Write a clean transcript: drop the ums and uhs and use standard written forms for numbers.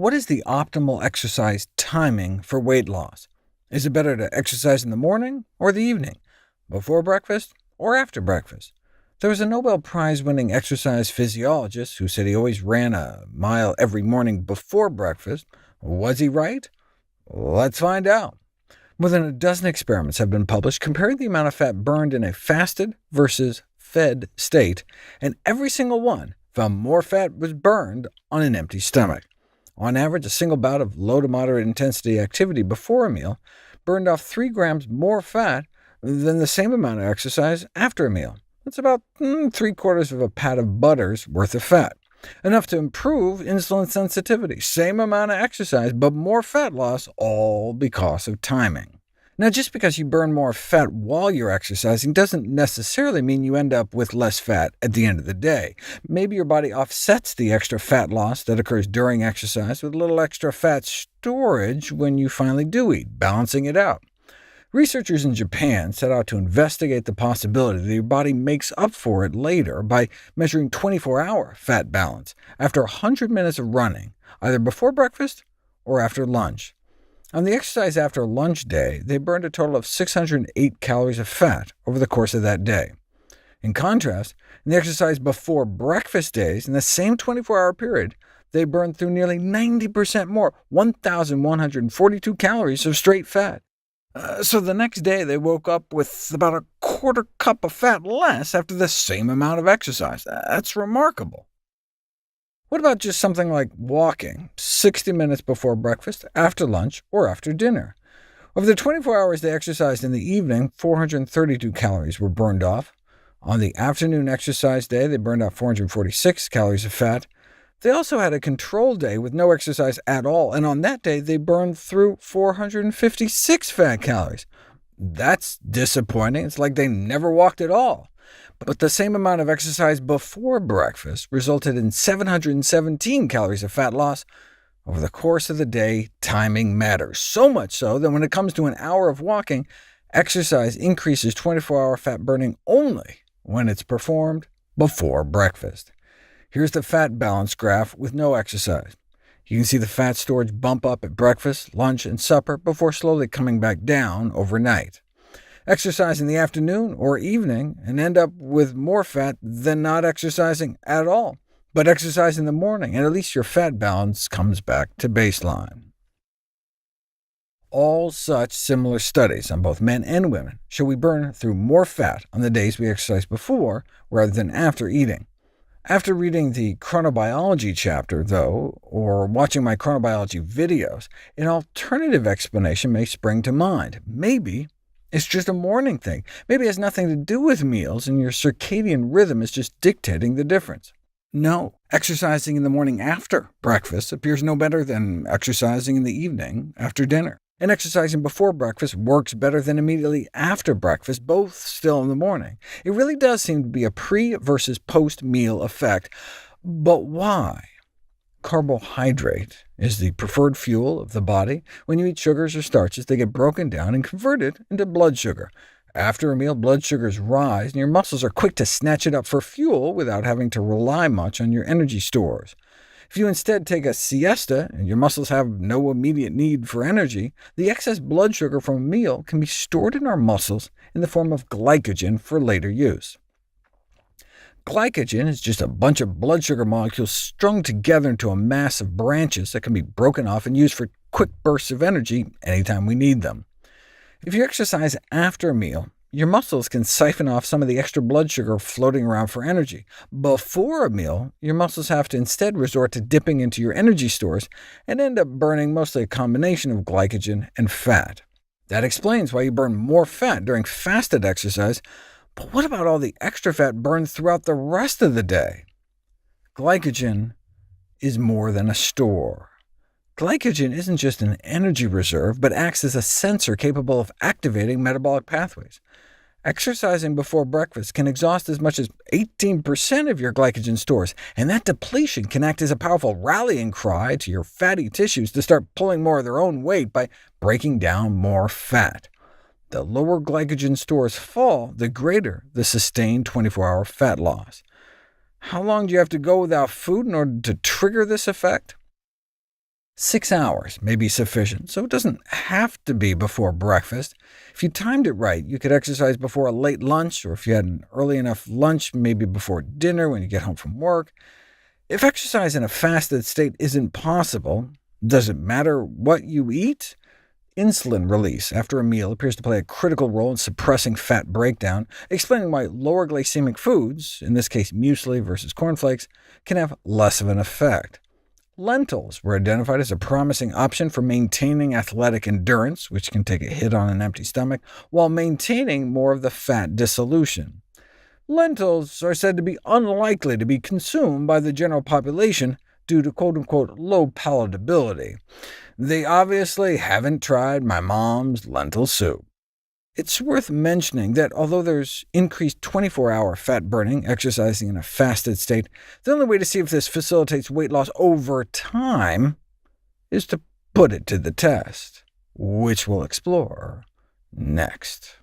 What is the optimal exercise timing for weight loss? Is it better to exercise in the morning or the evening, before breakfast or after breakfast? There was a Nobel Prize-winning exercise physiologist who said he always ran a mile every morning before breakfast. Was he right? Let's find out. More than a dozen experiments have been published comparing the amount of fat burned in a fasted versus fed state, and every single one found more fat was burned on an empty stomach. On average, a single bout of low to moderate intensity activity before a meal burned off 3 grams more fat than the same amount of exercise after a meal. That's about 3/4 of a pat of butter's worth of fat, enough to improve insulin sensitivity. Same amount of exercise, but more fat loss, all because of timing. Now, just because you burn more fat while you're exercising doesn't necessarily mean you end up with less fat at the end of the day. Maybe your body offsets the extra fat loss that occurs during exercise with a little extra fat storage when you finally do eat, balancing it out. Researchers in Japan set out to investigate the possibility that your body makes up for it later by measuring 24-hour fat balance after 100 minutes of running, either before breakfast or after lunch. On the exercise after lunch day, they burned a total of 608 calories of fat over the course of that day. In contrast, in the exercise before breakfast days, in the same 24-hour period, they burned through nearly 90% more, 1,142 calories of straight fat. So the next day they woke up with about a quarter cup of fat less after the same amount of exercise. That's remarkable. What about just something like walking, 60 minutes before breakfast, after lunch, or after dinner? Over the 24 hours they exercised in the evening, 432 calories were burned off. On the afternoon exercise day, they burned off 446 calories of fat. They also had a control day with no exercise at all, and on that day they burned through 456 fat calories. That's disappointing. It's like they never walked at all. But the same amount of exercise before breakfast resulted in 717 calories of fat loss. Over the course of the day, timing matters, so much so that when it comes to an hour of walking, exercise increases 24-hour fat burning only when it's performed before breakfast. Here's the fat balance graph with no exercise. You can see the fat storage bump up at breakfast, lunch, and supper before slowly coming back down overnight. Exercise in the afternoon or evening and end up with more fat than not exercising at all, but exercise in the morning, and at least your fat balance comes back to baseline. All such similar studies on both men and women show we burn through more fat on the days we exercise before rather than after eating. After reading the chronobiology chapter, though, or watching my chronobiology videos, an alternative explanation may spring to mind. Maybe it's just a morning thing. Maybe it has nothing to do with meals, and your circadian rhythm is just dictating the difference. No, exercising in the morning after breakfast appears no better than exercising in the evening after dinner. And exercising before breakfast works better than immediately after breakfast, both still in the morning. It really does seem to be a pre- versus post-meal effect. But why? Carbohydrate is the preferred fuel of the body. When you eat sugars or starches, they get broken down and converted into blood sugar. After a meal, blood sugars rise, and your muscles are quick to snatch it up for fuel without having to rely much on your energy stores. If you instead take a siesta and your muscles have no immediate need for energy, the excess blood sugar from a meal can be stored in our muscles in the form of glycogen for later use. Glycogen is just a bunch of blood sugar molecules strung together into a mass of branches that can be broken off and used for quick bursts of energy anytime we need them. If you exercise after a meal, your muscles can siphon off some of the extra blood sugar floating around for energy. Before a meal, your muscles have to instead resort to dipping into your energy stores and end up burning mostly a combination of glycogen and fat. That explains why you burn more fat during fasted exercise, but what about all the extra fat burned throughout the rest of the day? Glycogen is more than a store. Glycogen isn't just an energy reserve, but acts as a sensor capable of activating metabolic pathways. Exercising before breakfast can exhaust as much as 18% of your glycogen stores, and that depletion can act as a powerful rallying cry to your fatty tissues to start pulling more of their own weight by breaking down more fat. The lower glycogen stores fall, the greater the sustained 24-hour fat loss. How long do you have to go without food in order to trigger this effect? 6 hours may be sufficient, so it doesn't have to be before breakfast. If you timed it right, you could exercise before a late lunch, or if you had an early enough lunch, maybe before dinner when you get home from work. If exercise in a fasted state isn't possible, does it matter what you eat? Insulin release after a meal appears to play a critical role in suppressing fat breakdown, explaining why lower glycemic foods, in this case muesli versus cornflakes, can have less of an effect. Lentils were identified as a promising option for maintaining athletic endurance, which can take a hit on an empty stomach, while maintaining more of the fat dissolution. Lentils are said to be unlikely to be consumed by the general population due to quote-unquote low palatability. They obviously haven't tried my mom's lentil soup. It's worth mentioning that although there's increased 24-hour fat burning exercising in a fasted state, the only way to see if this facilitates weight loss over time is to put it to the test, which we'll explore next.